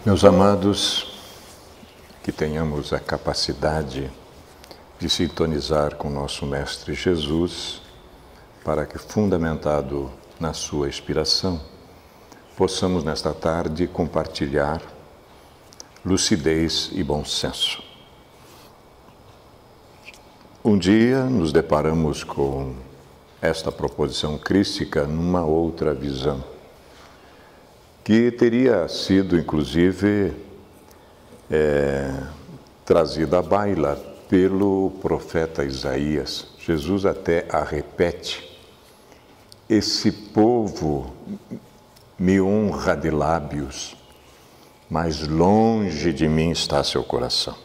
Meus amados, que tenhamos a capacidade de sintonizar com nosso Mestre Jesus, para que, fundamentado na sua inspiração, possamos nesta tarde compartilhar lucidez e bom senso. Um dia nos deparamos com esta proposição crística numa outra visão, que teria sido, inclusive, trazida à baila pelo profeta Isaías. Jesus até a repete: esse povo me honra de lábios, mas longe de mim está seu coração.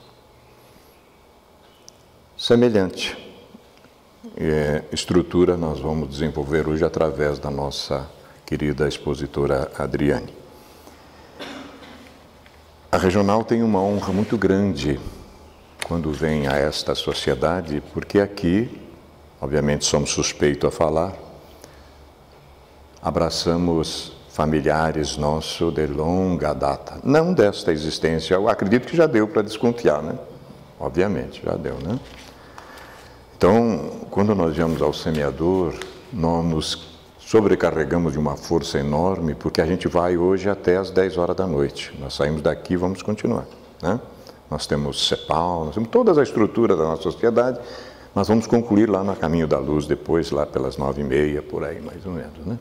Semelhante estrutura nós vamos desenvolver hoje através da nossa querida expositora Adriane. A Regional tem uma honra muito grande quando vem a esta sociedade, porque aqui, obviamente somos suspeitos a falar, abraçamos familiares nossos de longa data, não desta existência, eu acredito que já deu para desconfiar, né? Obviamente, já deu, né? Então, quando nós viemos ao semeador, nós nos sobrecarregamos de uma força enorme, porque a gente vai hoje até às 10 horas da noite. Nós saímos daqui e vamos continuar, né? Nós temos CEPAL, nós temos toda a estrutura da nossa sociedade, mas vamos concluir lá no Caminho da Luz, depois lá pelas 9h30, por aí mais ou menos, né?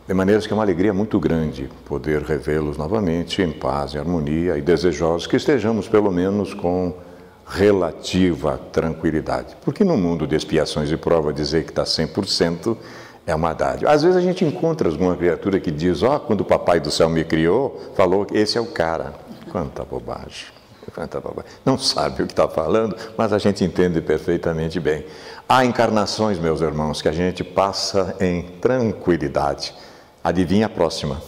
De maneira que é uma alegria muito grande poder revê-los novamente em paz, em harmonia e desejosos que estejamos pelo menos com relativa tranquilidade. Porque no mundo de expiações e prova dizer que está 100% é uma dádiva. Às vezes a gente encontra alguma criatura que diz: quando o papai do céu me criou, falou que esse é o cara. Quanta bobagem, quanta bobagem. Não sabe o que está falando, mas a gente entende perfeitamente bem. Há encarnações, meus irmãos, que a gente passa em tranquilidade. Adivinha a próxima.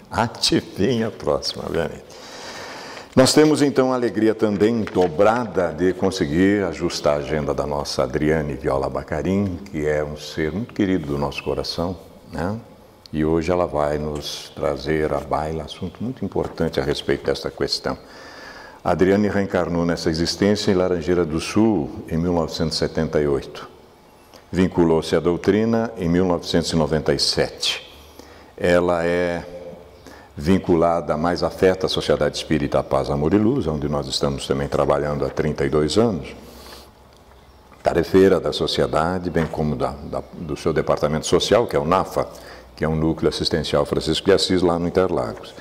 Adivinha a próxima, obviamente. Nós temos, então, a alegria também dobrada de conseguir ajustar a agenda da nossa Adriane Viola Bacarin, que é um ser muito querido do nosso coração, né? E hoje ela vai nos trazer à baila assunto muito importante a respeito desta questão. A Adriane reencarnou nessa existência em Laranjeira do Sul, em 1978. Vinculou-se à doutrina em 1997. Ela é vinculada mais afeta à Sociedade Espírita Paz, Amor e Luz, onde nós estamos também trabalhando há 32 anos. Tarefeira da sociedade, bem como do seu departamento social, que é o NAFA, que é um núcleo assistencial Francisco de Assis, lá no Interlagos.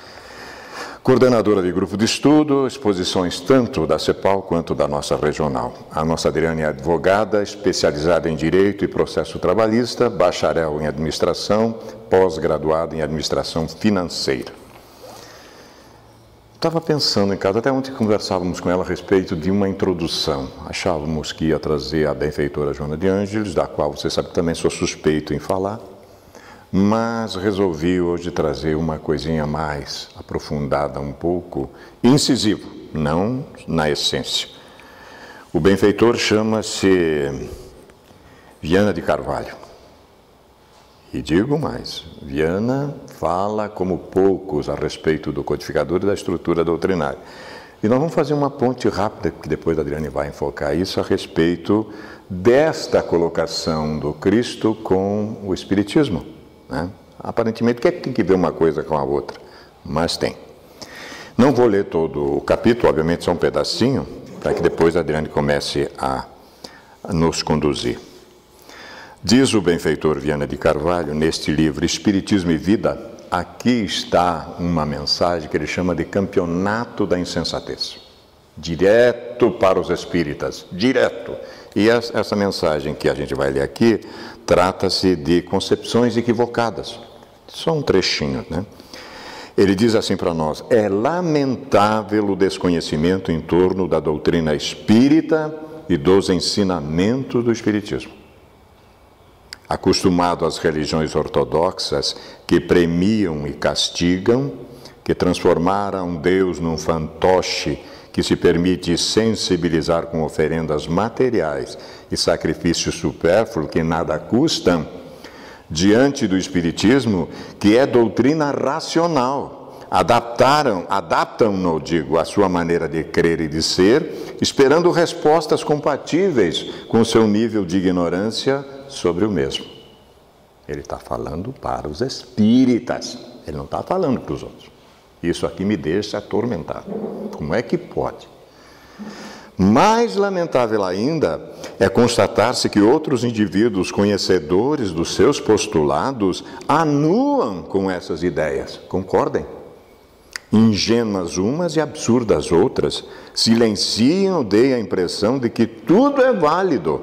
Coordenadora de grupo de estudo, exposições tanto da CEPAL quanto da nossa regional. A nossa Adriane é advogada, especializada em Direito e Processo Trabalhista, bacharel em Administração, pós-graduada em Administração Financeira. Estava pensando em casa, até ontem conversávamos com ela a respeito de uma introdução. Achávamos que ia trazer a benfeitora Joana de Ângeles, da qual você sabe que também sou suspeito em falar, mas resolvi hoje trazer uma coisinha mais aprofundada um pouco, incisivo, não na essência. O benfeitor chama-se Viana de Carvalho. E digo mais, Viana fala como poucos a respeito do codificador e da estrutura doutrinária. E nós vamos fazer uma ponte rápida, que depois a Adriane vai enfocar isso, a respeito desta colocação do Cristo com o Espiritismo, né? Aparentemente, que tem que ver uma coisa com a outra, mas tem. Não vou ler todo o capítulo, obviamente só um pedacinho, para que depois a Adriane comece a nos conduzir. Diz o benfeitor Viana de Carvalho, neste livro Espiritismo e Vida, aqui está uma mensagem que ele chama de campeonato da insensatez. Direto para os espíritas, direto. E essa mensagem que a gente vai ler aqui, trata-se de concepções equivocadas. Só um trechinho, né? Ele diz assim para nós: é lamentável o desconhecimento em torno da doutrina espírita e dos ensinamentos do espiritismo. Acostumado às religiões ortodoxas que premiam e castigam, que transformaram Deus num fantoche que se permite sensibilizar com oferendas materiais e sacrifícios supérfluos que nada custam, diante do Espiritismo, que é doutrina racional. Adaptam-no, à sua maneira de crer e de ser, esperando respostas compatíveis com o seu nível de ignorância sobre o mesmo. Ele está falando para os espíritas, ele não está falando para os outros. Isso aqui me deixa atormentado. Como é que pode? Mais lamentável ainda é constatar-se que outros indivíduos conhecedores dos seus postulados anuam com essas ideias. Concordem? Ingênuas umas e absurdas outras, silenciam ou deem a impressão de que tudo é válido,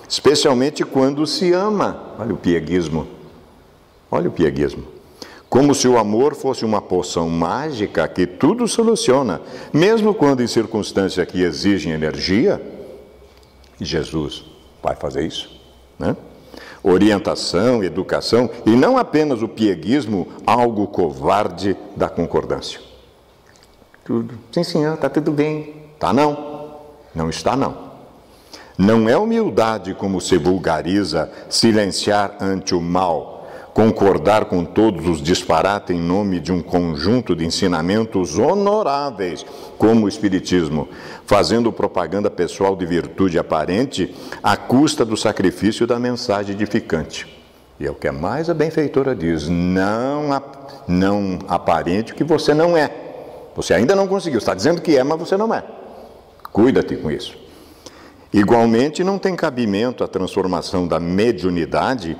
especialmente quando se ama. Olha o pieguismo. Olha o pieguismo. Como se o amor fosse uma poção mágica que tudo soluciona, mesmo quando em circunstâncias que exigem energia. E Jesus vai fazer isso, né? Orientação, educação, e não apenas o pieguismo, algo covarde da concordância. Tudo. Sim, senhor, está tudo bem. Tá não? Não está não. Não é humildade, como se vulgariza, silenciar ante o mal, concordar com todos os disparates em nome de um conjunto de ensinamentos honoráveis, como o Espiritismo, fazendo propaganda pessoal de virtude aparente à custa do sacrifício da mensagem edificante. E é o que mais a benfeitora diz: não aparente que você não é. Você ainda não conseguiu, está dizendo que é, mas você não é. Cuida-te com isso. Igualmente, não tem cabimento a transformação da mediunidade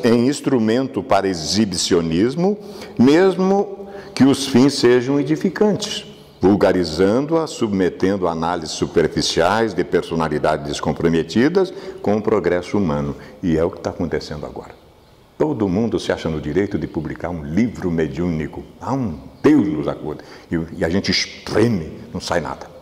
em instrumento para exibicionismo, mesmo que os fins sejam edificantes, vulgarizando-a, submetendo a análises superficiais de personalidades descomprometidas com o progresso humano. E é o que está acontecendo agora. Todo mundo se acha no direito de publicar um livro mediúnico. Há um Deus nos acuda. E a gente espreme, não sai nada.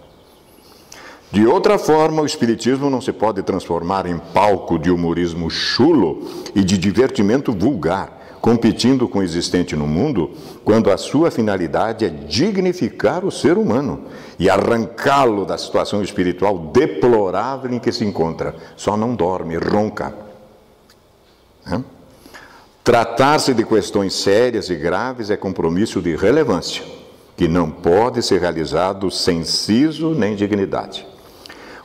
De outra forma, o Espiritismo não se pode transformar em palco de humorismo chulo e de divertimento vulgar, competindo com o existente no mundo, quando a sua finalidade é dignificar o ser humano e arrancá-lo da situação espiritual deplorável em que se encontra. Só não dorme, ronca. Tratar-se de questões sérias e graves é compromisso de relevância, que não pode ser realizado sem siso nem dignidade.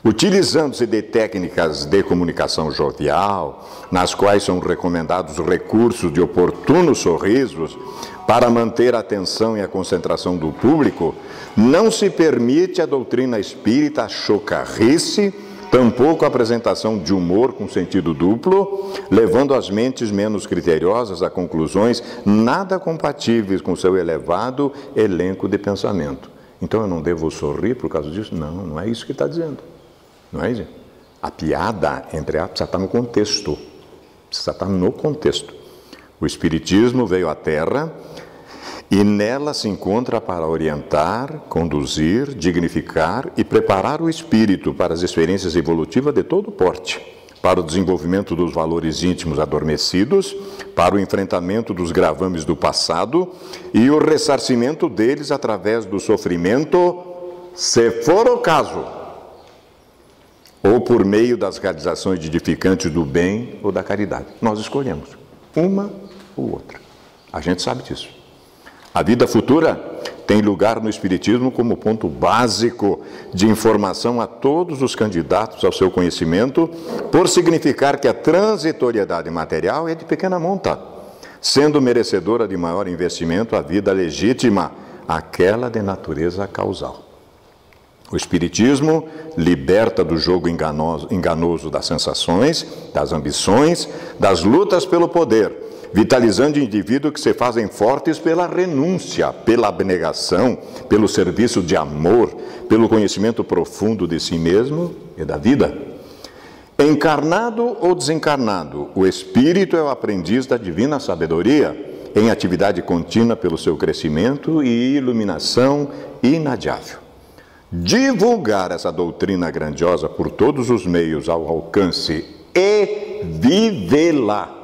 Utilizando-se de técnicas de comunicação jovial, nas quais são recomendados recursos de oportunos sorrisos para manter a atenção e a concentração do público, não se permite a doutrina espírita a chocarrice, tampouco a apresentação de humor com sentido duplo, levando as mentes menos criteriosas a conclusões nada compatíveis com seu elevado elenco de pensamento. Então eu não devo sorrir por causa disso? Não, não é isso que está dizendo. Não é isso? A piada, entre aspas, precisa estar no contexto. Precisa estar no contexto. O Espiritismo veio à Terra e nela se encontra para orientar, conduzir, dignificar e preparar o espírito para as experiências evolutivas de todo porte, para o desenvolvimento dos valores íntimos adormecidos, para o enfrentamento dos gravames do passado e o ressarcimento deles através do sofrimento, se for o caso, ou por meio das realizações edificantes do bem ou da caridade. Nós escolhemos uma ou outra. A gente sabe disso. A vida futura tem lugar no Espiritismo como ponto básico de informação a todos os candidatos ao seu conhecimento, por significar que a transitoriedade material é de pequena monta, sendo merecedora de maior investimento a vida legítima, aquela de natureza causal. O Espiritismo liberta do jogo enganoso das sensações, das ambições, das lutas pelo poder, vitalizando indivíduos que se fazem fortes pela renúncia, pela abnegação, pelo serviço de amor, pelo conhecimento profundo de si mesmo e da vida. Encarnado ou desencarnado, o espírito é o aprendiz da divina sabedoria, em atividade contínua pelo seu crescimento e iluminação inadiável. Divulgar essa doutrina grandiosa por todos os meios ao alcance e vivê-la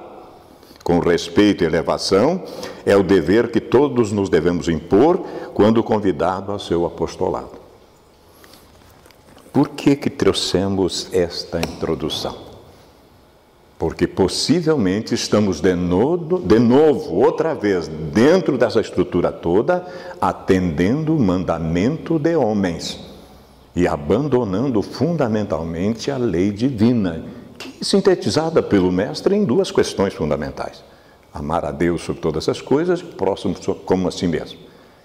com respeito e elevação é o dever que todos nos devemos impor quando convidados ao seu apostolado. Por que trouxemos esta introdução? Porque possivelmente estamos de novo, outra vez, dentro dessa estrutura toda, atendendo o mandamento de homens e abandonando fundamentalmente a lei divina, que é sintetizada pelo Mestre em duas questões fundamentais: amar a Deus sobre todas as coisas e o próximo como a si mesmo.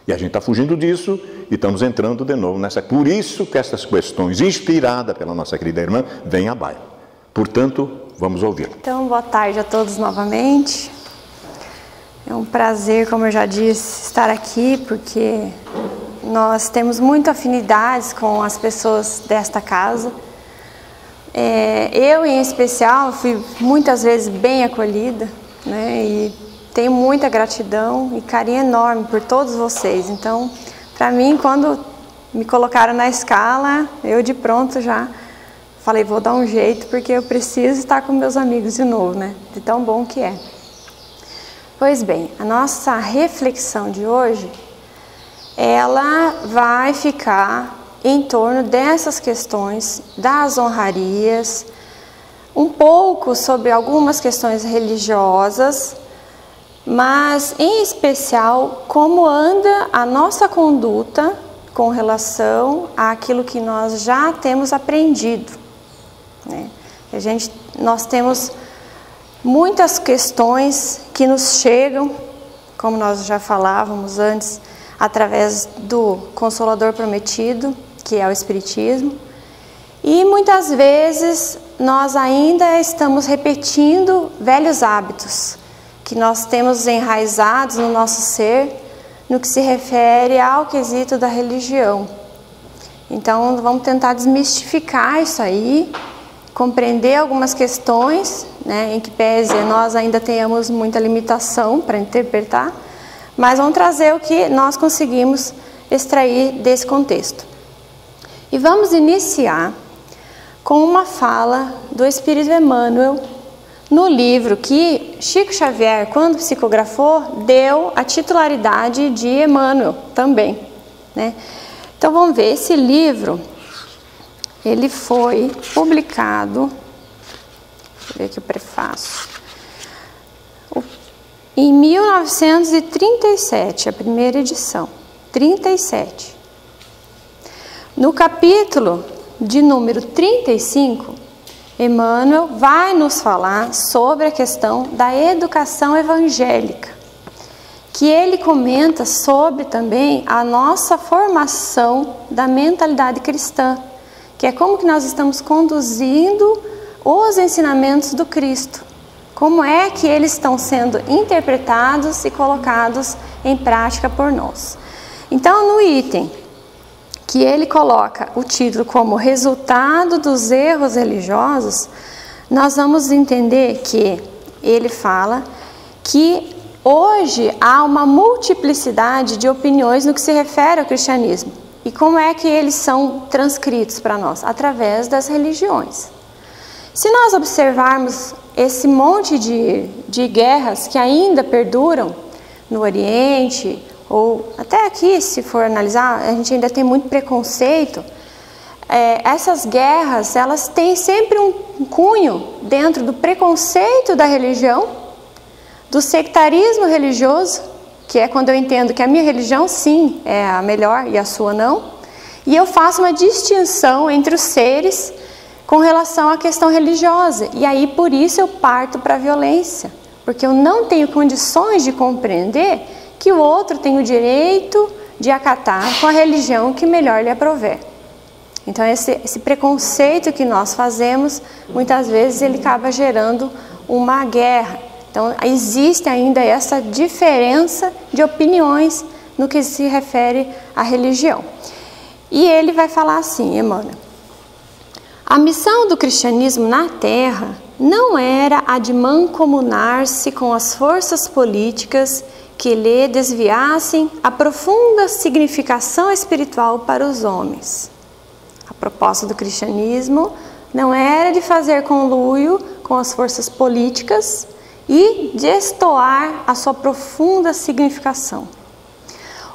E a gente está fugindo disso e estamos entrando de novo nessa. Por isso que essas questões, inspiradas pela nossa querida irmã, vêm à baila. Portanto, vamos ouvi-la. Então, boa tarde a todos novamente. É um prazer, como eu já disse, estar aqui, porque nós temos muitas afinidades com as pessoas desta casa. Eu, em especial, fui muitas vezes bem acolhida, né? E tenho muita gratidão e carinho enorme por todos vocês. Então, para mim, quando me colocaram na escala, eu de pronto já falei, vou dar um jeito, porque eu preciso estar com meus amigos de novo, né? De tão bom que é. Pois bem, a nossa reflexão de hoje, ela vai ficar em torno dessas questões das honrarias, um pouco sobre algumas questões religiosas, mas em especial como anda a nossa conduta com relação àquilo que nós já temos aprendido. Nós temos muitas questões que nos chegam, como nós já falávamos antes, através do Consolador Prometido, que é o Espiritismo, e muitas vezes nós ainda estamos repetindo velhos hábitos que nós temos enraizados no nosso ser, no que se refere ao quesito da religião. Então, vamos tentar desmistificar isso aí, compreender algumas questões, né, em que pese nós ainda tenhamos muita limitação para interpretar, mas vamos trazer o que nós conseguimos extrair desse contexto. E vamos iniciar com uma fala do Espírito Emmanuel no livro que Chico Xavier, quando psicografou, deu a titularidade de Emmanuel também, né? Então vamos ver, esse livro, ele foi publicado, deixa eu ver aqui o prefácio, em 1937, a primeira edição, 37. No capítulo de número 35, Emmanuel vai nos falar sobre a questão da educação evangélica, que ele comenta sobre também a nossa formação da mentalidade cristã, que é como que nós estamos conduzindo os ensinamentos do Cristo, como é que eles estão sendo interpretados e colocados em prática por nós. Então, no item que ele coloca o título como resultado dos erros religiosos, nós vamos entender que ele fala que hoje há uma multiplicidade de opiniões no que se refere ao cristianismo. E como é que eles são transcritos para nós? Através das religiões. Se nós observarmos esse monte de guerras que ainda perduram no Oriente, ou até aqui, se for analisar, a gente ainda tem muito preconceito. Essas guerras, elas têm sempre um cunho dentro do preconceito da religião, do sectarismo religioso, que é quando eu entendo que a minha religião, sim, é a melhor e a sua não, e eu faço uma distinção entre os seres com relação à questão religiosa, e aí por isso eu parto para a violência, porque eu não tenho condições de compreender que o outro tem o direito de acatar com a religião que melhor lhe aprover. Então esse preconceito que nós fazemos, muitas vezes ele acaba gerando uma guerra. Então existe ainda essa diferença de opiniões no que se refere à religião. E ele vai falar assim, Emmanuel: a missão do cristianismo na Terra não era a de mancomunar-se com as forças políticas que lhe desviassem a profunda significação espiritual para os homens. A proposta do cristianismo não era de fazer conluio com as forças políticas e destoar a sua profunda significação.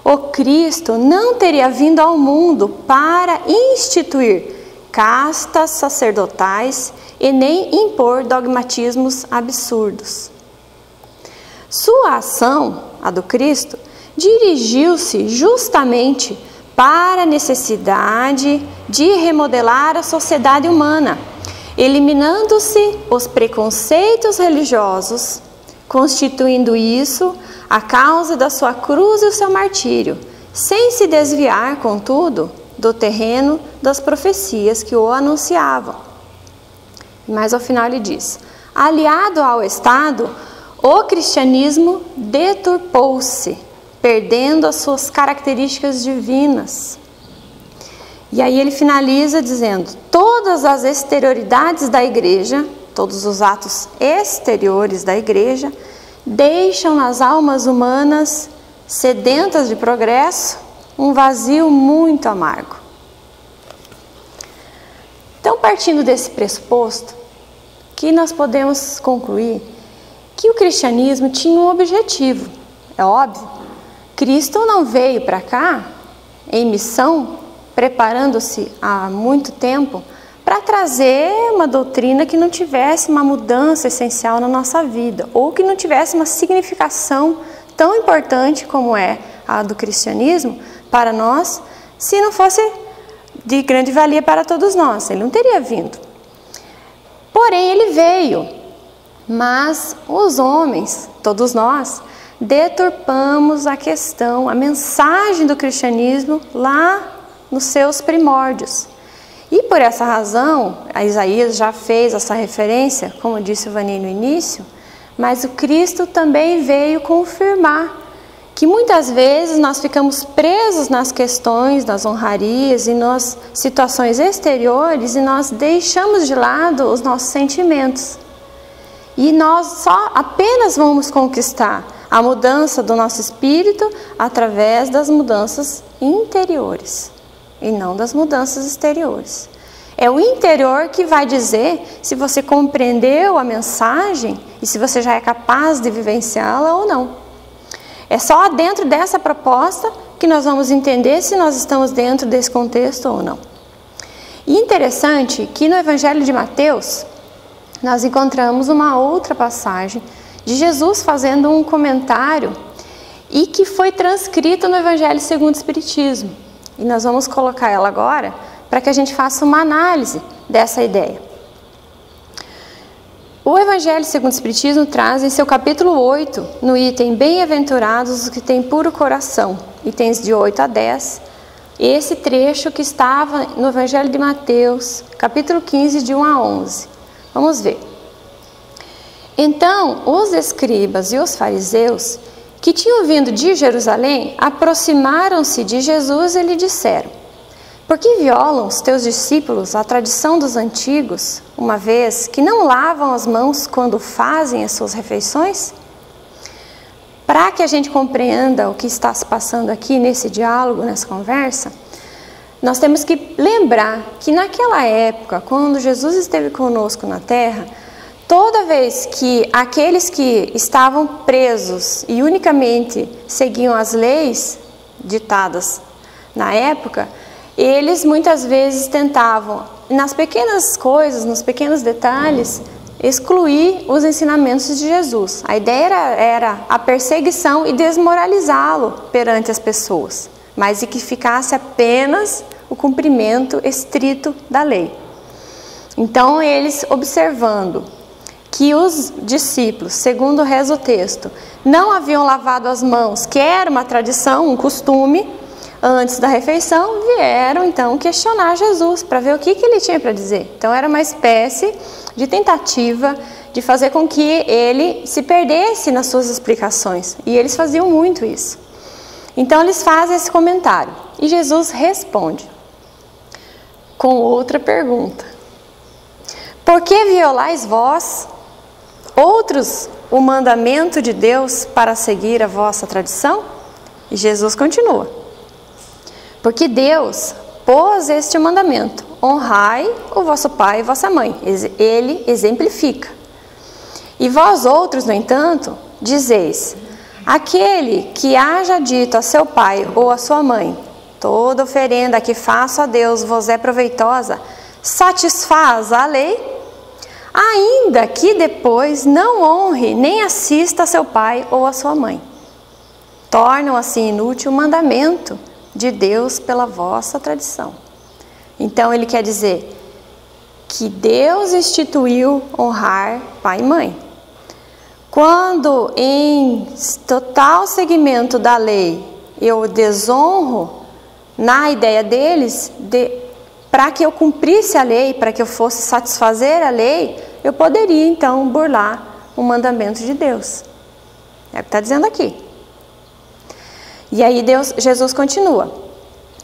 O Cristo não teria vindo ao mundo para instituir castas sacerdotais e nem impor dogmatismos absurdos. Sua ação, a do Cristo, dirigiu-se justamente para a necessidade de remodelar a sociedade humana, eliminando-se os preconceitos religiosos, constituindo isso a causa da sua cruz e o seu martírio, sem se desviar, contudo, do terreno das profecias que o anunciavam. Mas ao final ele diz: aliado ao Estado, o cristianismo deturpou-se, perdendo as suas características divinas. E aí ele finaliza dizendo: todas as exterioridades da igreja, todos os atos exteriores da igreja, deixam nas almas humanas, sedentas de progresso, um vazio muito amargo. Então, partindo desse pressuposto, que nós podemos concluir que o cristianismo tinha um objetivo. É óbvio, Cristo não veio para cá em missão, preparando-se há muito tempo para trazer uma doutrina que não tivesse uma mudança essencial na nossa vida, ou que não tivesse uma significação tão importante como é a do cristianismo para nós, se não fosse de grande valia para todos nós. Ele não teria vindo. Porém, ele veio, mas os homens, todos nós, deturpamos a questão, a mensagem do cristianismo lá nos seus primórdios. E por essa razão, a Isaías já fez essa referência, como disse o Vani no início, mas o Cristo também veio confirmar que muitas vezes nós ficamos presos nas questões das honrarias e nas situações exteriores e nós deixamos de lado os nossos sentimentos. E nós só apenas vamos conquistar a mudança do nosso espírito através das mudanças interiores e não das mudanças exteriores. É o interior que vai dizer se você compreendeu a mensagem e se você já é capaz de vivenciá-la ou não. É só dentro dessa proposta que nós vamos entender se nós estamos dentro desse contexto ou não. E interessante que no Evangelho de Mateus, nós encontramos uma outra passagem de Jesus fazendo um comentário e que foi transcrita no Evangelho segundo o Espiritismo. E nós vamos colocar ela agora para que a gente faça uma análise dessa ideia. O Evangelho segundo o Espiritismo traz em seu capítulo 8, no item Bem-aventurados os que têm puro coração, itens de 8 a 10, esse trecho que estava no Evangelho de Mateus, capítulo 15, de 1 a 11. Vamos ver. Então, os escribas e os fariseus, que tinham vindo de Jerusalém, aproximaram-se de Jesus e lhe disseram: por que violam os teus discípulos a tradição dos antigos, uma vez que não lavam as mãos quando fazem as suas refeições? Para que a gente compreenda o que está se passando aqui nesse diálogo, nessa conversa, nós temos que lembrar que naquela época, quando Jesus esteve conosco na terra, toda vez que aqueles que estavam presos e unicamente seguiam as leis ditadas na época, eles muitas vezes tentavam, nas pequenas coisas, nos pequenos detalhes, excluir os ensinamentos de Jesus. A ideia era a perseguição e desmoralizá-lo perante as pessoas, mas de que ficasse apenas o cumprimento estrito da lei. Então, eles observando que os discípulos, segundo reza o texto, não haviam lavado as mãos, que era uma tradição, um costume, antes da refeição, vieram então questionar Jesus para ver o que ele tinha para dizer. Então era uma espécie de tentativa de fazer com que ele se perdesse nas suas explicações. E eles faziam muito isso. Então eles fazem esse comentário. E Jesus responde com outra pergunta: por que violais vós, outros, o mandamento de Deus para seguir a vossa tradição? E Jesus continua: porque Deus pôs este mandamento: honrai o vosso pai e vossa mãe. Ele exemplifica. E vós outros, no entanto, dizeis: aquele que haja dito a seu pai ou a sua mãe: toda oferenda que faço a Deus vos é proveitosa, satisfaz a lei, ainda que depois não honre nem assista a seu pai ou a sua mãe. Tornam assim inútil o mandamento de Deus pela vossa tradição. Então ele quer dizer que Deus instituiu honrar pai e mãe. Quando em total seguimento da lei eu desonro, na ideia deles, para que eu cumprisse a lei, para que eu fosse satisfazer a lei, eu poderia então burlar o mandamento de Deus. É o que está dizendo aqui. E aí Jesus continua: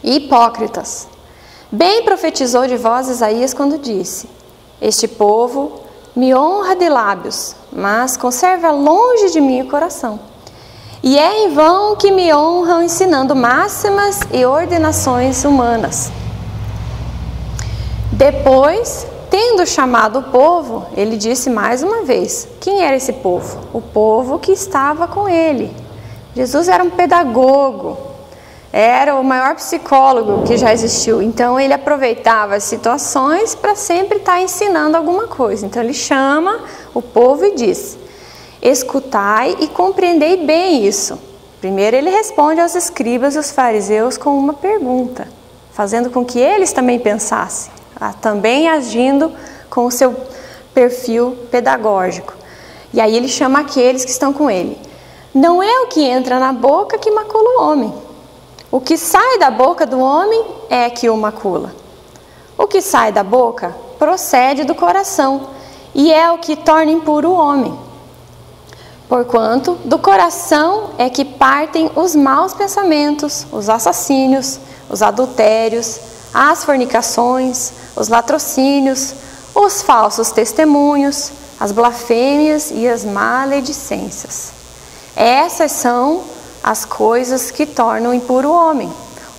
hipócritas, bem profetizou de vós Isaías quando disse: este povo me honra de lábios, mas conserva longe de mim o coração. E é em vão que me honram ensinando máximas e ordenações humanas. Depois, tendo chamado o povo, ele disse mais uma vez: quem era esse povo? O povo que estava com ele. Jesus era um pedagogo, era o maior psicólogo que já existiu. Então ele aproveitava as situações para sempre estar ensinando alguma coisa. Então ele chama o povo e diz: escutai e compreendei bem isso. Primeiro ele responde aos escribas e os fariseus com uma pergunta, fazendo com que eles também pensassem, também agindo com o seu perfil pedagógico. E aí ele chama aqueles que estão com ele. Não é o que entra na boca que macula o homem. O que sai da boca do homem é que o macula. O que sai da boca procede do coração e é o que torna impuro o homem. Porquanto do coração é que partem os maus pensamentos, os assassínios, os adultérios, as fornicações, os latrocínios, os falsos testemunhos, as blasfêmias e as maledicências. Essas são as coisas que tornam impuro o homem.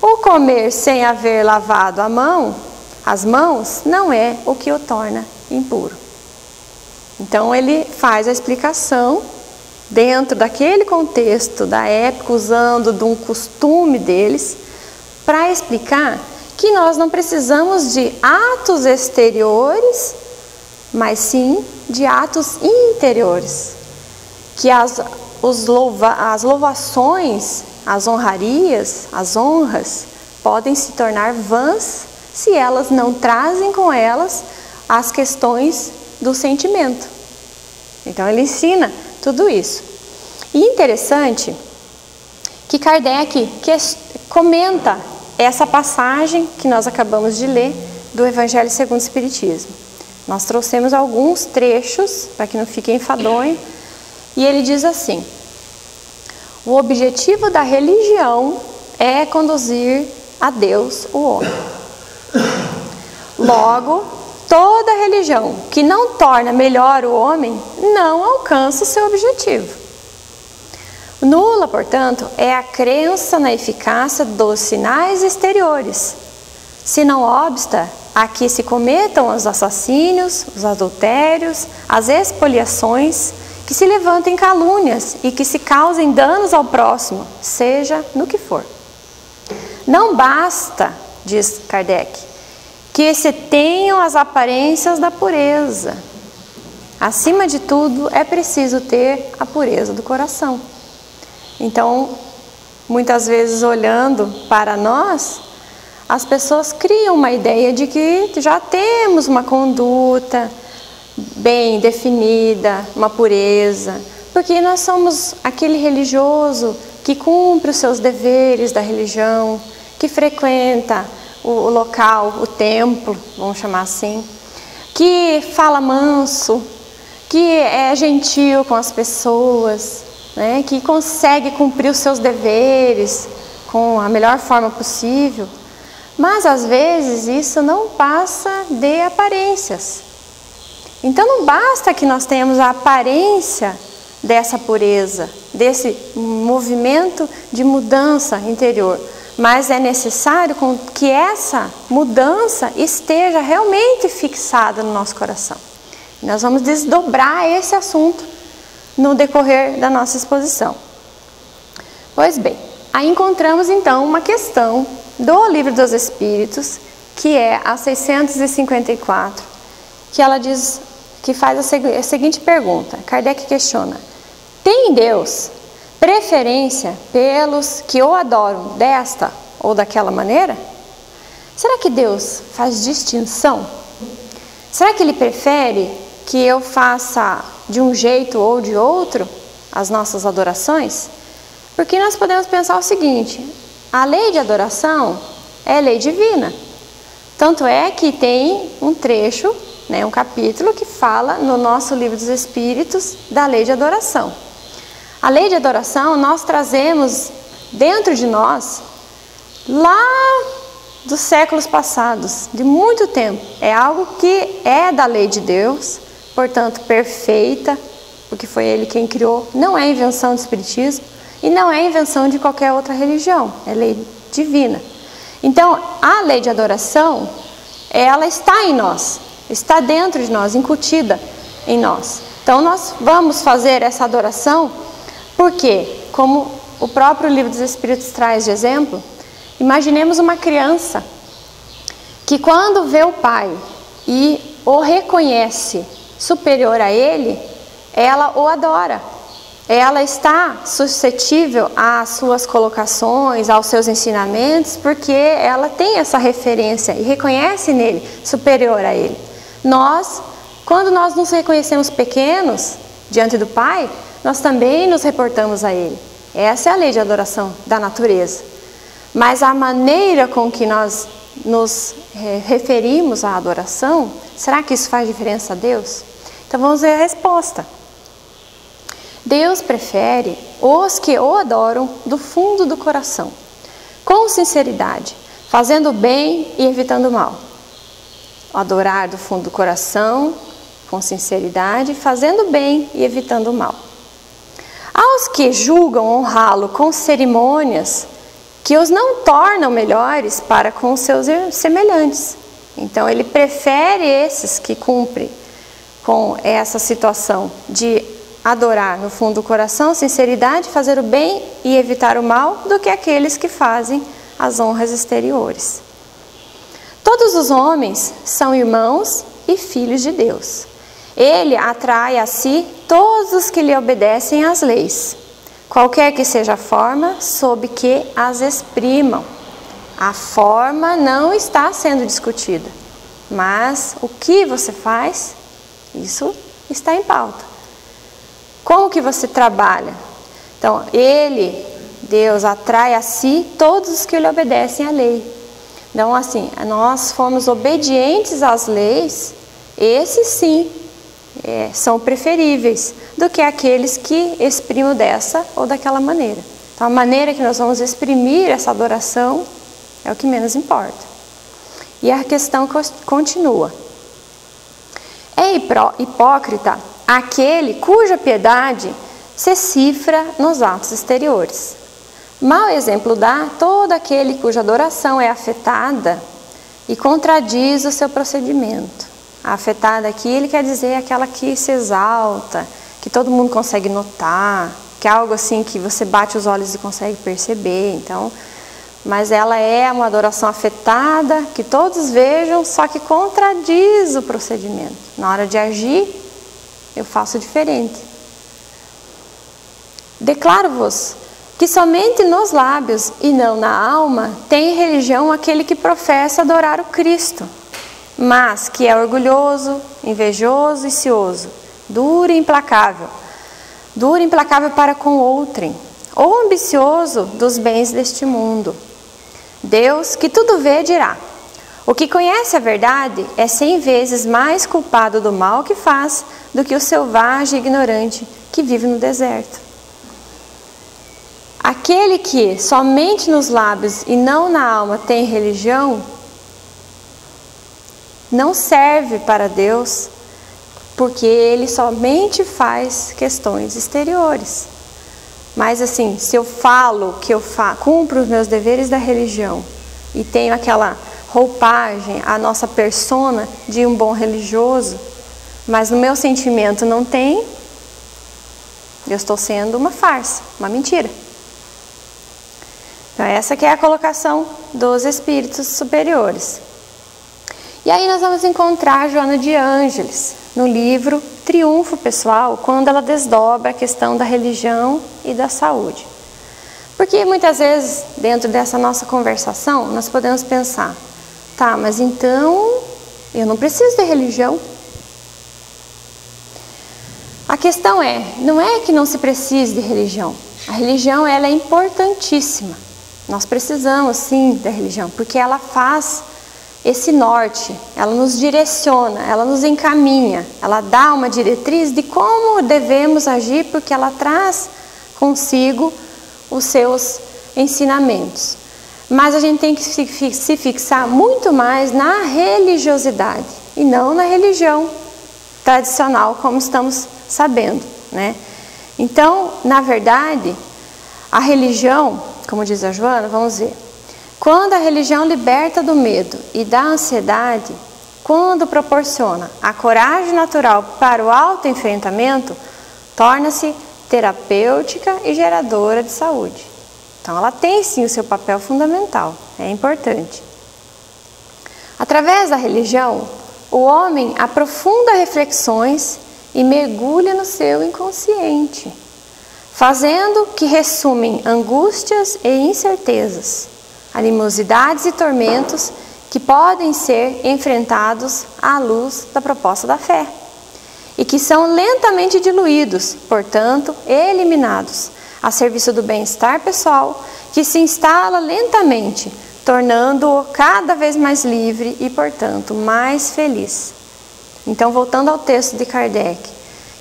O comer sem haver lavado as mãos, não é o que o torna impuro. Então ele faz a explicação dentro daquele contexto da época, usando de um costume deles, para explicar que nós não precisamos de atos exteriores, mas sim de atos interiores. Que as louvações, as honrarias, as honras, podem se tornar vãs se elas não trazem com elas as questões do sentimento. Então ele ensina tudo isso. E interessante que Kardec comenta essa passagem que nós acabamos de ler do Evangelho segundo o Espiritismo. Nós trouxemos alguns trechos para que não fique enfadonho. E ele diz assim: o objetivo da religião é conduzir a Deus o homem. Logo, toda religião que não torna melhor o homem não alcança o seu objetivo. Nula, portanto, é a crença na eficácia dos sinais exteriores, se não obsta a que se cometam os assassínios, os adultérios, as expoliações, que se levantem calúnias e que se causem danos ao próximo, seja no que for. Não basta, diz Kardec, que se tenham as aparências da pureza. Acima de tudo, é preciso ter a pureza do coração. Então, muitas vezes olhando para nós, as pessoas criam uma ideia de que já temos uma conduta bem definida, uma pureza, porque nós somos aquele religioso que cumpre os seus deveres da religião, que frequenta o local, o templo, vamos chamar assim, que fala manso, que é gentil com as pessoas, né, que consegue cumprir os seus deveres com a melhor forma possível, mas às vezes isso não passa de aparências. Então não basta que nós tenhamos a aparência dessa pureza, desse movimento de mudança interior, mas é necessário que essa mudança esteja realmente fixada no nosso coração. Nós vamos desdobrar esse assunto no decorrer da nossa exposição. Pois bem, aí encontramos então uma questão do Livro dos Espíritos que é a 654, que ela diz, que faz a seguinte pergunta. Kardec questiona: tem Deus preferência pelos que o adoram desta ou daquela maneira? Será que Deus faz distinção? Será que Ele prefere que eu faça de um jeito ou de outro as nossas adorações? Porque nós podemos pensar o seguinte: a lei de adoração é lei divina. Tanto é que tem um trecho, um capítulo que fala no nosso Livro dos Espíritos da lei de adoração. A lei de adoração nós trazemos dentro de nós lá dos séculos passados, de muito tempo. É algo que é da lei de Deus, portanto perfeita, porque foi Ele quem criou. Não é invenção do Espiritismo e não é invenção de qualquer outra religião, é lei divina. Então, a lei de adoração, ela está em nós, está dentro de nós, incutida em nós. Então, nós vamos fazer essa adoração porque, como o próprio Livro dos Espíritos traz de exemplo, imaginemos uma criança que quando vê o pai e o reconhece superior a ele, ela o adora. Ela está suscetível às suas colocações, aos seus ensinamentos, porque ela tem essa referência e reconhece nele superior a ele. Nós, quando nós nos reconhecemos pequenos diante do Pai, nós também nos reportamos a Ele. Essa é a lei de adoração da natureza. Mas a maneira com que nós nos referimos à adoração, será que isso faz diferença a Deus? Então vamos ver a resposta. Deus prefere os que o adoram do fundo do coração, com sinceridade, fazendo o bem e evitando o mal. Adorar do fundo do coração, com sinceridade, fazendo o bem e evitando o mal. Aos que julgam honrá-lo com cerimônias que os não tornam melhores para com os seus semelhantes. Então ele prefere esses que cumprem com essa situação de adorar no fundo do coração, sinceridade, fazer o bem e evitar o mal, do que aqueles que fazem as honras exteriores. Todos os homens são irmãos e filhos de Deus. Ele atrai a si todos os que lhe obedecem às leis, qualquer que seja a forma sob que as exprimam. A forma não está sendo discutida, mas o que você faz, isso está em pauta. Como que você trabalha? Então, Deus, atrai a si todos os que lhe obedecem à lei. Então, assim, nós fomos obedientes às leis, esses sim são preferíveis do que aqueles que exprimam dessa ou daquela maneira. Então, a maneira que nós vamos exprimir essa adoração é o que menos importa. E a questão continua. É hipócrita aquele cuja piedade se cifra nos atos exteriores. Mau exemplo dá todo aquele cuja adoração é afetada e contradiz o seu procedimento. A afetada aqui, ele quer dizer aquela que se exalta, que todo mundo consegue notar, que é algo assim que você bate os olhos e consegue perceber. Então, mas ela é uma adoração afetada, que todos vejam, só que contradiz o procedimento. Na hora de agir, eu faço diferente. Declaro-vos que somente nos lábios e não na alma tem religião aquele que professa adorar o Cristo, mas que é orgulhoso, invejoso e cioso, duro e implacável para com outrem, ou ambicioso dos bens deste mundo. Deus, que tudo vê, dirá: o que conhece a verdade é 100 vezes mais culpado do mal que faz do que o selvagem e ignorante que vive no deserto. Aquele que somente nos lábios e não na alma tem religião, não serve para Deus, porque ele somente faz questões exteriores. Mas assim, se eu falo que eu cumpro os meus deveres da religião e tenho aquela roupagem, a nossa persona de um bom religioso, mas no meu sentimento não tem, eu estou sendo uma farsa, uma mentira. Então essa que é a colocação dos espíritos superiores. E aí nós vamos encontrar Joana de Ângeles no livro Triunfo Pessoal, quando ela desdobra a questão da religião e da saúde. Porque muitas vezes, dentro dessa nossa conversação, nós podemos pensar, tá, mas então eu não preciso de religião. A questão não é que não se precise de religião. A religião, ela é importantíssima. Nós precisamos sim da religião, porque ela faz esse norte, ela nos direciona, ela nos encaminha, ela dá uma diretriz de como devemos agir, porque ela traz consigo os seus ensinamentos. Mas a gente tem que se fixar muito mais na religiosidade e não na religião tradicional, como estamos sabendo, né? Então, na verdade, a religião, como diz a Joana, vamos ver, quando a religião liberta do medo e da ansiedade, quando proporciona a coragem natural para o autoenfrentamento, torna-se terapêutica e geradora de saúde. Então, ela tem sim o seu papel fundamental, é importante. Através da religião, o homem aprofunda reflexões e mergulha no seu inconsciente, fazendo que ressumem angústias e incertezas, animosidades e tormentos que podem ser enfrentados à luz da proposta da fé e que são lentamente diluídos, portanto, eliminados, a serviço do bem-estar pessoal, que se instala lentamente, tornando-o cada vez mais livre e, portanto, mais feliz. Então, voltando ao texto de Kardec,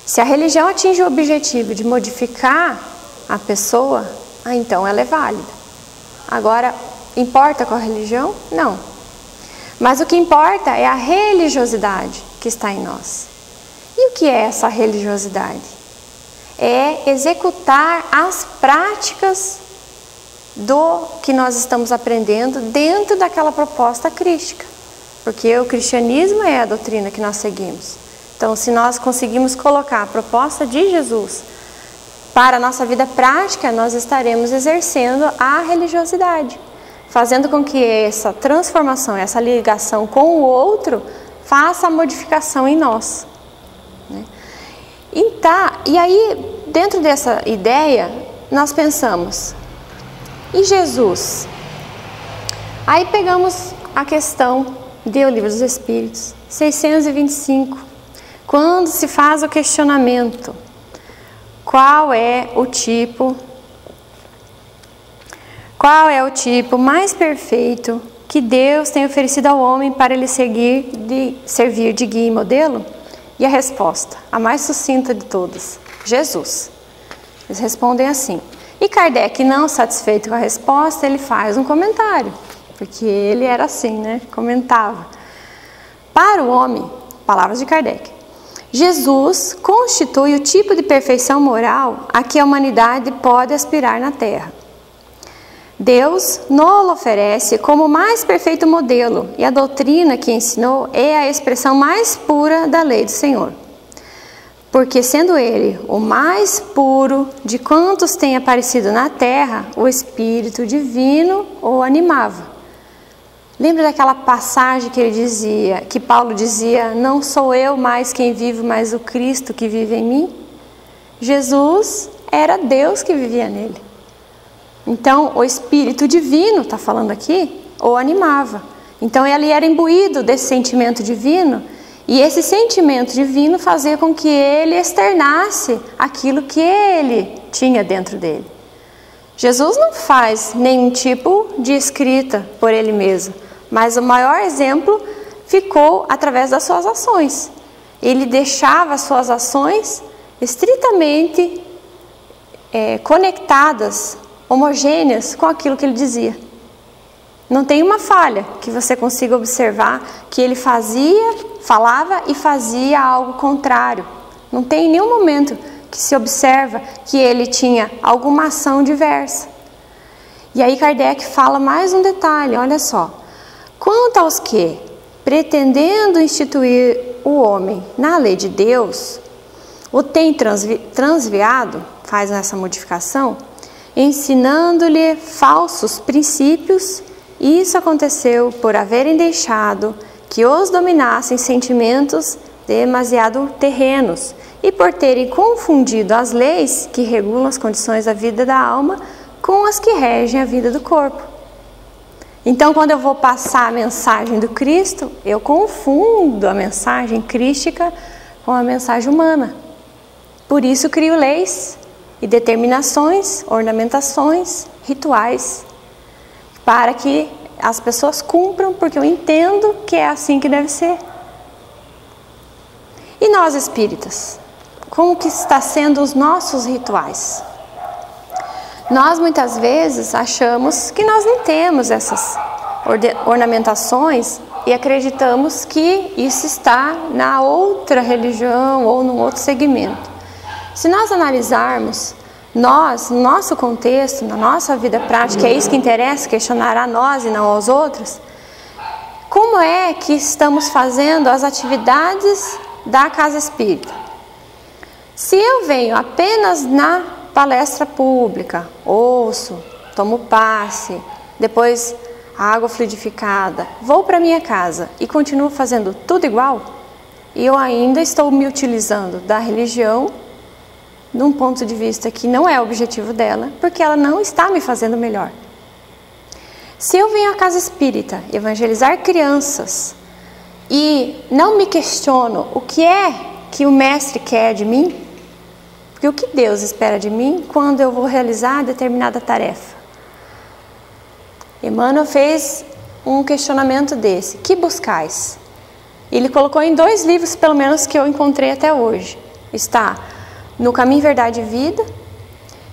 se a religião atinge o objetivo de modificar a pessoa, então ela é válida. Agora, importa qual a religião? Não. Mas o que importa é a religiosidade que está em nós. E o que é essa religiosidade? É executar as práticas do que nós estamos aprendendo dentro daquela proposta crística. Porque o cristianismo é a doutrina que nós seguimos. Então, se nós conseguimos colocar a proposta de Jesus para a nossa vida prática, nós estaremos exercendo a religiosidade, fazendo com que essa transformação, essa ligação com o outro, faça a modificação em nós. E aí, dentro dessa ideia, nós pensamos, e Jesus? Aí pegamos a questão do Livro dos Espíritos, 625, quando se faz o questionamento, qual é o tipo mais perfeito que Deus tem oferecido ao homem para ele servir de guia e modelo? E a resposta, a mais sucinta de todas, Jesus. Eles respondem assim. E Kardec, não satisfeito com a resposta, ele faz um comentário, porque ele era assim, né? Comentava. Para o homem, palavras de Kardec, Jesus constitui o tipo de perfeição moral a que a humanidade pode aspirar na Terra. Deus nos oferece como o mais perfeito modelo, e a doutrina que ensinou é a expressão mais pura da lei do Senhor. Porque, sendo Ele o mais puro de quantos tem aparecido na terra, o Espírito Divino o animava. Lembra daquela passagem que ele dizia, que Paulo dizia, não sou eu mais quem vivo, mas o Cristo que vive em mim? Jesus era Deus que vivia nele. Então, o Espírito Divino, está falando aqui, o animava. Então, ele era imbuído desse sentimento divino, e esse sentimento divino fazia com que ele externasse aquilo que ele tinha dentro dele. Jesus não faz nenhum tipo de escrita por ele mesmo, mas o maior exemplo ficou através das suas ações. Ele deixava as suas ações estritamente conectadas, homogêneas com aquilo que ele dizia. Não tem uma falha que você consiga observar que ele falava e fazia algo contrário. Não tem nenhum momento que se observa que ele tinha alguma ação diversa. E aí Kardec fala mais um detalhe, olha só. Quanto aos que, pretendendo instituir o homem na lei de Deus, o tem transviado, faz essa modificação, ensinando-lhe falsos princípios, isso aconteceu por haverem deixado que os dominassem sentimentos demasiado terrenos e por terem confundido as leis que regulam as condições da vida da alma com as que regem a vida do corpo. Então, quando eu vou passar a mensagem do Cristo, eu confundo a mensagem crística com a mensagem humana. Por isso crio leis e determinações, ornamentações, rituais, para que as pessoas cumpram, porque eu entendo que é assim que deve ser. E nós espíritas, como que está sendo os nossos rituais? Nós muitas vezes achamos que nós não temos essas ornamentações e acreditamos que isso está na outra religião ou num outro segmento. Se nós analisarmos, nós, no nosso contexto, na nossa vida prática, é isso que interessa, questionar a nós e não aos outros, como é que estamos fazendo as atividades da casa espírita? Se eu venho apenas na palestra pública, ouço, tomo passe, depois água fluidificada, vou para minha casa e continuo fazendo tudo igual, e eu ainda estou me utilizando da religião de um ponto de vista que não é o objetivo dela, porque ela não está me fazendo melhor. Se eu venho à casa espírita evangelizar crianças e não me questiono o que é que o mestre quer de mim, porque o que Deus espera de mim quando eu vou realizar determinada tarefa? Emmanuel fez um questionamento desse. Que buscais? Ele colocou em 2 livros, pelo menos, que eu encontrei até hoje. Está no Caminho, Verdade e Vida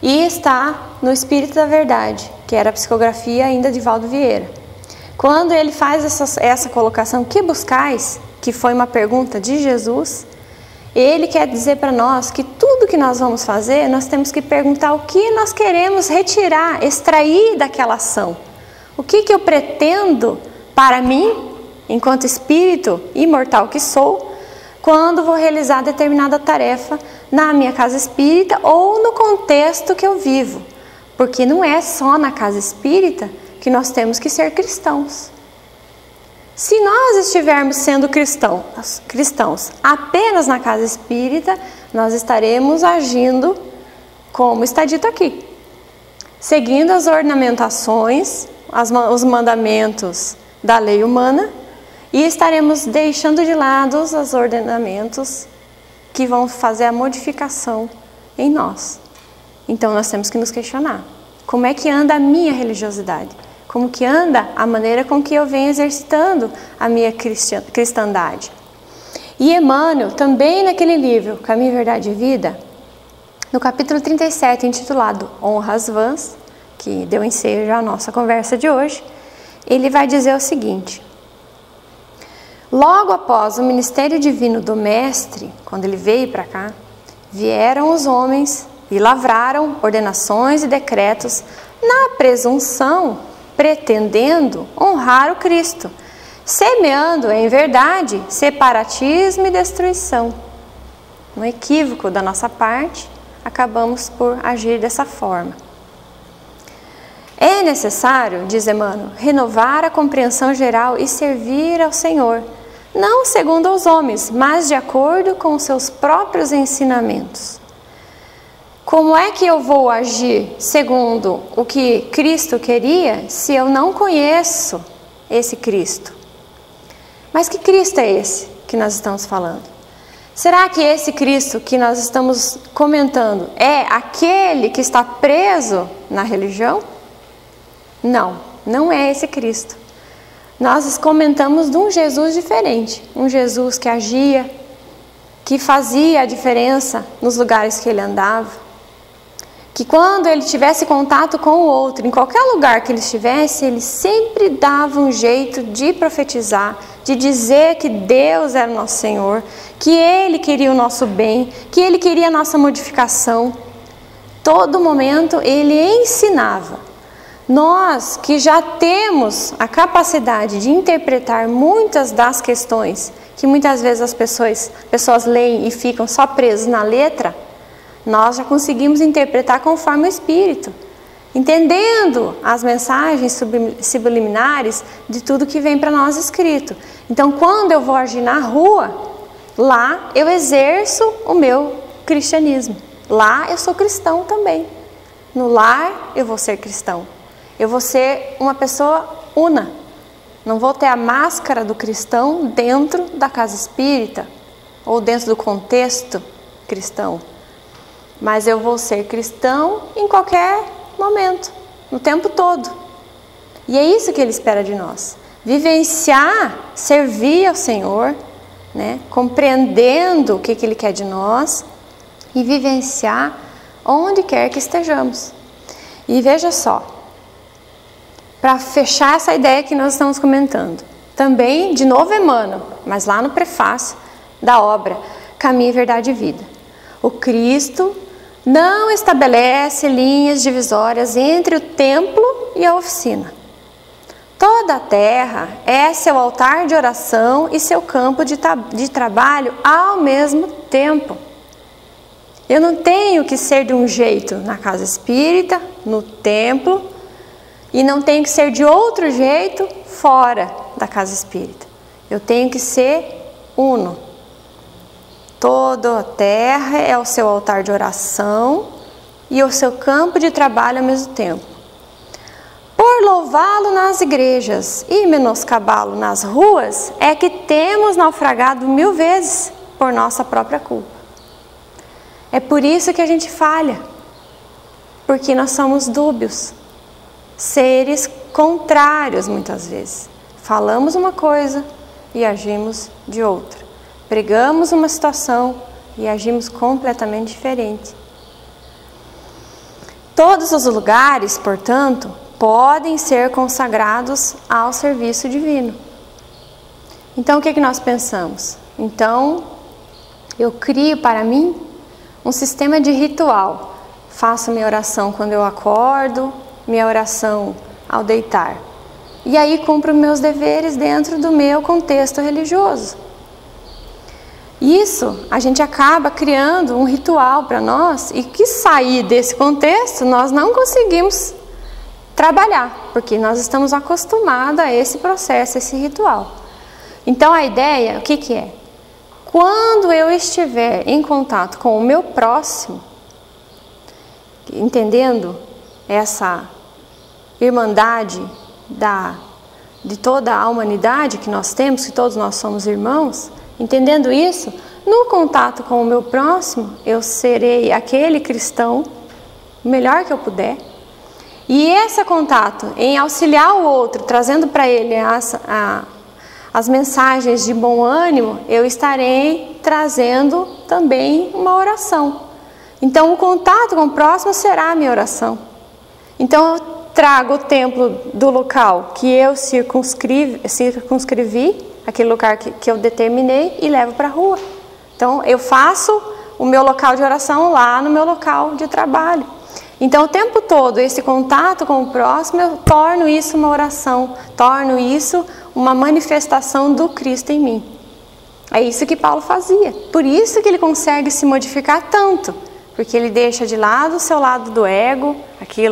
e está no Espírito da Verdade, que era a psicografia ainda de Valdo Vieira. Quando ele faz essa colocação, que buscais, que foi uma pergunta de Jesus, ele quer dizer para nós que tudo que nós vamos fazer, nós temos que perguntar o que nós queremos retirar, extrair daquela ação. O que eu pretendo para mim, enquanto espírito imortal que sou, quando vou realizar determinada tarefa na minha casa espírita ou no contexto que eu vivo. Porque não é só na casa espírita que nós temos que ser cristãos. Se nós estivermos sendo cristãos apenas na casa espírita, nós estaremos agindo como está dito aqui, seguindo as ornamentações, os mandamentos da lei humana, e estaremos deixando de lado os ordenamentos que vão fazer a modificação em nós. Então nós temos que nos questionar. Como é que anda a minha religiosidade? Como que anda a maneira com que eu venho exercitando a minha cristandade? E Emmanuel, também naquele livro, Caminho, Verdade e Vida, no capítulo 37, intitulado Honras Vãs, que deu ensejo à nossa conversa de hoje, ele vai dizer o seguinte: logo após o ministério divino do Mestre, quando ele veio para cá, vieram os homens e lavraram ordenações e decretos na presunção, pretendendo honrar o Cristo, semeando em verdade separatismo e destruição. No equívoco da nossa parte, acabamos por agir dessa forma. É necessário, diz Emmanuel, renovar a compreensão geral e servir ao Senhor, não segundo aos homens, mas de acordo com os seus próprios ensinamentos. Como é que eu vou agir segundo o que Cristo queria se eu não conheço esse Cristo? Mas que Cristo é esse que nós estamos falando? Será que esse Cristo que nós estamos comentando é aquele que está preso na religião? Não, não é esse Cristo. Nós comentamos de um Jesus diferente, um Jesus que agia, que fazia a diferença nos lugares que ele andava, que quando ele tivesse contato com o outro, em qualquer lugar que ele estivesse, ele sempre dava um jeito de profetizar, de dizer que Deus era o nosso Senhor, que Ele queria o nosso bem, que Ele queria a nossa modificação. Todo momento Ele ensinava. Nós que já temos a capacidade de interpretar muitas das questões que muitas vezes as pessoas leem e ficam só presas na letra, nós já conseguimos interpretar conforme o Espírito. entendendo as mensagens subliminares de tudo que vem para nós escrito. Então, quando eu vou agir na rua, lá eu exerço o meu cristianismo. Lá eu sou cristão também. No lar eu vou ser cristão. Eu vou ser uma pessoa una. Não vou ter a máscara do cristão dentro da casa espírita ou dentro do contexto cristão. Mas eu vou ser cristão em qualquer momento, no tempo todo. E é isso que Ele espera de nós. Vivenciar, servir ao Senhor, né? Compreendendo o que Ele quer de nós e vivenciar onde quer que estejamos. E veja só, para fechar essa ideia que nós estamos comentando, também, de novo Emmanuel, mas lá no prefácio da obra Caminho, Verdade e Vida. O Cristo não estabelece linhas divisórias entre o templo e a oficina. Toda a terra é seu altar de oração e seu campo de trabalho ao mesmo tempo. Eu não tenho que ser de um jeito na casa espírita, no templo, e não tenho que ser de outro jeito fora da casa espírita. Eu tenho que ser uno. Toda a terra é o seu altar de oração e o seu campo de trabalho ao mesmo tempo. Por louvá-lo nas igrejas e menoscabá-lo nas ruas, é que temos naufragado 1000 vezes por nossa própria culpa. É por isso que a gente falha, porque nós somos dúbios, seres contrários muitas vezes. Falamos uma coisa e agimos de outra. Pregamos uma situação e agimos completamente diferente. Todos os lugares, portanto, podem ser consagrados ao serviço divino. Então, o que nós pensamos? Então, eu crio para mim um sistema de ritual. Faço minha oração quando eu acordo, minha oração ao deitar. E aí cumpro meus deveres dentro do meu contexto religioso. Isso, a gente acaba criando um ritual para nós e que sair desse contexto nós não conseguimos trabalhar, porque nós estamos acostumados a esse processo, esse ritual. Então a ideia, o que é? Quando eu estiver em contato com o meu próximo, entendendo essa irmandade de toda a humanidade que nós temos, que todos nós somos irmãos, entendendo isso, no contato com o meu próximo, eu serei aquele cristão o melhor que eu puder. E esse contato em auxiliar o outro, trazendo para ele as mensagens de bom ânimo, eu estarei trazendo também uma oração. Então, o contato com o próximo será a minha oração. Então, eu trago o templo do local que eu circunscrevi, aquele lugar que eu determinei, e levo para a rua. Então, eu faço o meu local de oração lá no meu local de trabalho. Então, o tempo todo, esse contato com o próximo, eu torno isso uma oração, torno isso uma manifestação do Cristo em mim. É isso que Paulo fazia. Por isso que ele consegue se modificar tanto, porque ele deixa de lado o seu lado do ego,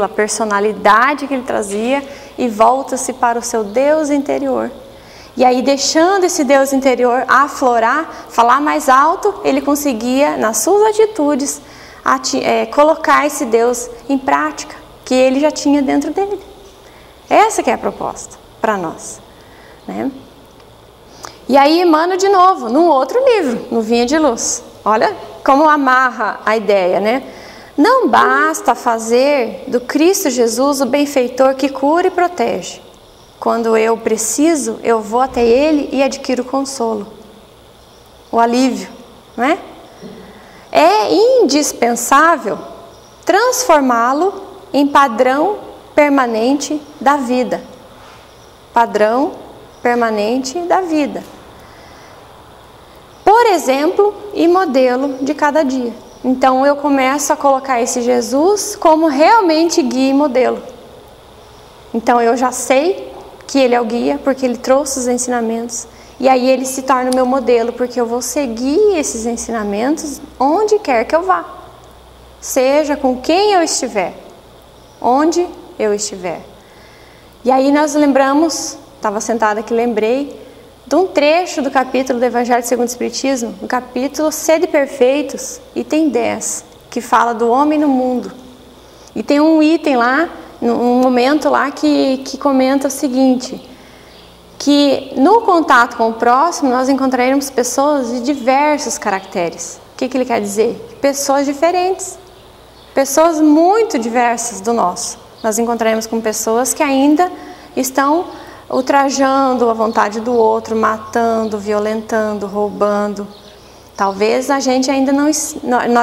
a personalidade que ele trazia, e volta-se para o seu Deus interior. E aí, deixando esse Deus interior aflorar, falar mais alto, ele conseguia, nas suas atitudes, colocar esse Deus em prática, que ele já tinha dentro dele. Essa que é a proposta para nós, né? E aí, Emmanuel, de novo, num outro livro, no Vinha de Luz. Olha como amarra a ideia, né? Não basta fazer do Cristo Jesus o benfeitor que cura e protege. Quando eu preciso, eu vou até Ele e adquiro consolo, o alívio, né? É indispensável transformá-lo em padrão permanente da vida. Padrão permanente da vida. Por exemplo e modelo de cada dia. Então eu começo a colocar esse Jesus como realmente guia e modelo. Então eu já sei que ele é o guia, porque ele trouxe os ensinamentos. E aí ele se torna o meu modelo, porque eu vou seguir esses ensinamentos onde quer que eu vá. Seja com quem eu estiver. onde eu estiver. E aí nós lembramos, estava sentada aqui, lembrei de um trecho do capítulo do Evangelho segundo o Espiritismo, no capítulo Sede Perfeitos, item 10, que fala do homem no mundo. E tem um item lá, um momento lá que comenta o seguinte, que no contato com o próximo nós encontraremos pessoas de diversos caracteres. O que ele quer dizer? Pessoas diferentes, pessoas muito diversas do nosso. Nós encontraremos com pessoas que ainda estão ultrajando a vontade do outro, matando, violentando, roubando. Talvez a gente ainda nós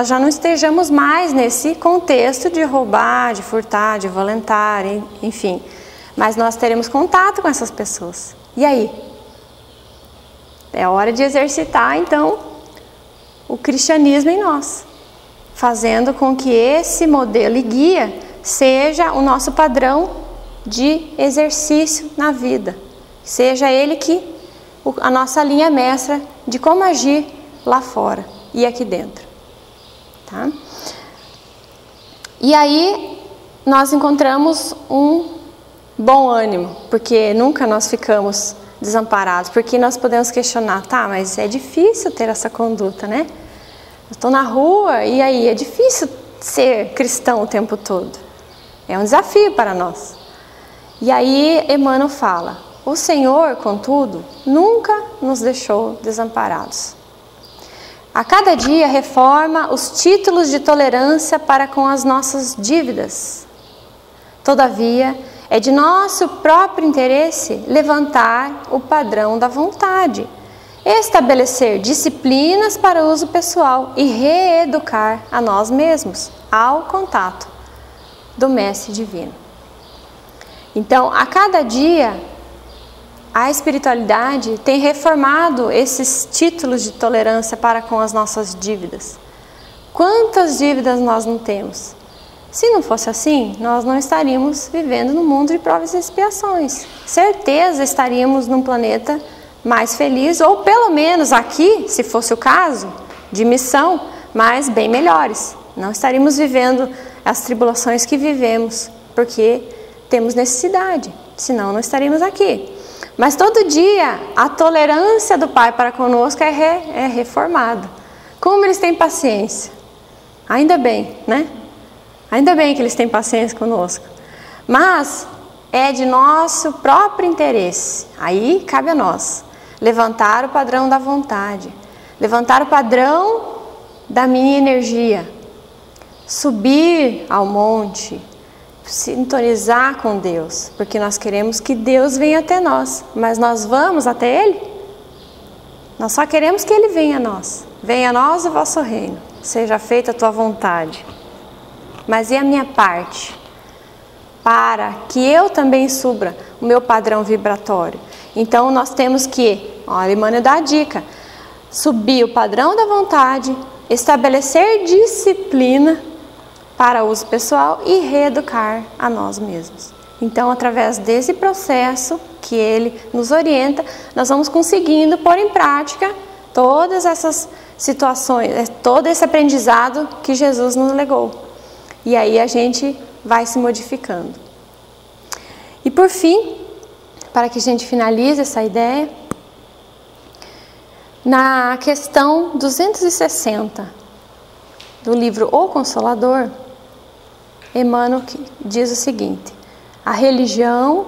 já não estejamos mais nesse contexto de roubar, de furtar, de violentar, enfim. Mas nós teremos contato com essas pessoas. E aí? É hora de exercitar, então, o cristianismo em nós, fazendo com que esse modelo e guia seja o nosso padrão de exercício na vida. Seja ele a nossa linha mestra de como agir lá fora e aqui dentro. Tá? E aí nós encontramos um bom ânimo, porque nunca nós ficamos desamparados, porque nós podemos questionar, tá, mas é difícil ter essa conduta, né? Eu estou na rua e aí é difícil ser cristão o tempo todo. É um desafio para nós. E aí Emmanuel fala, o Senhor, contudo, nunca nos deixou desamparados. A cada dia reforma os títulos de tolerância para com as nossas dívidas. Todavia, é de nosso próprio interesse levantar o padrão da vontade, estabelecer disciplinas para uso pessoal e reeducar a nós mesmos ao contato do Mestre Divino. Então, a cada dia, a espiritualidade tem reformado esses títulos de tolerância para com as nossas dívidas. Quantas dívidas nós não temos? Se não fosse assim, nós não estaríamos vivendo no mundo de provas e expiações. Certeza estaríamos num planeta mais feliz, ou pelo menos aqui, se fosse o caso, de missão, mas bem melhores. Não estaríamos vivendo as tribulações que vivemos, porque temos necessidade, senão não estaríamos aqui. Mas todo dia a tolerância do Pai para conosco é reformada. Como eles têm paciência. Ainda bem, né? Ainda bem que eles têm paciência conosco. Mas é de nosso próprio interesse. Aí cabe a nós levantar o padrão da vontade, levantar o padrão da minha energia, subir ao monte, sintonizar com Deus, porque nós queremos que Deus venha até nós, mas nós vamos até Ele? Nós só queremos que Ele venha a nós. Venha a nós o vosso reino, seja feita a tua vontade. Mas e a minha parte? Para que eu também suba o meu padrão vibratório. Então nós temos que, olha, Emmanuel dá a dica, subir o padrão da vontade, estabelecer disciplina para uso pessoal e reeducar a nós mesmos. Então, através desse processo que ele nos orienta, nós vamos conseguindo pôr em prática todas essas situações, todo esse aprendizado que Jesus nos legou. E aí a gente vai se modificando. E por fim, para que a gente finalize essa ideia, na questão 260 do livro O Consolador, Emmanuel diz o seguinte: a religião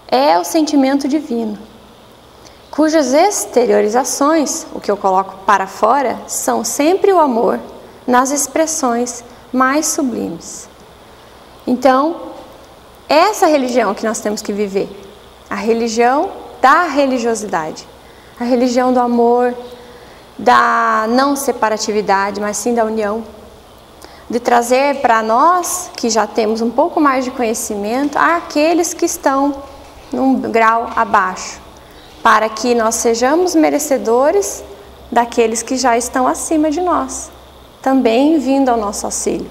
é o sentimento divino, cujas exteriorizações, o que eu coloco para fora, são sempre o amor nas expressões mais sublimes. Então, essa religião que nós temos que viver, a religião da religiosidade, a religião do amor, da não separatividade, mas sim da união, de trazer para nós, que já temos um pouco mais de conhecimento, aqueles que estão num grau abaixo, para que nós sejamos merecedores daqueles que já estão acima de nós, também vindo ao nosso auxílio.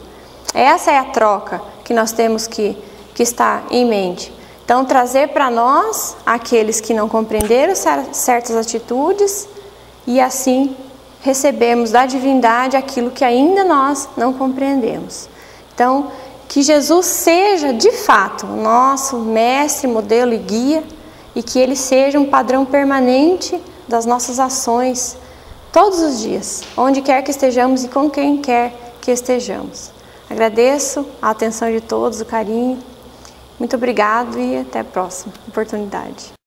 Essa é a troca que nós temos que estar em mente. Então, trazer para nós aqueles que não compreenderam certas atitudes e assim recebemos da divindade aquilo que ainda nós não compreendemos. Então, Que Jesus seja, de fato, o nosso mestre, modelo e guia, e que Ele seja um padrão permanente das nossas ações, todos os dias, onde quer que estejamos e com quem quer que estejamos. Agradeço a atenção de todos, o carinho. Muito obrigado e até a próxima oportunidade.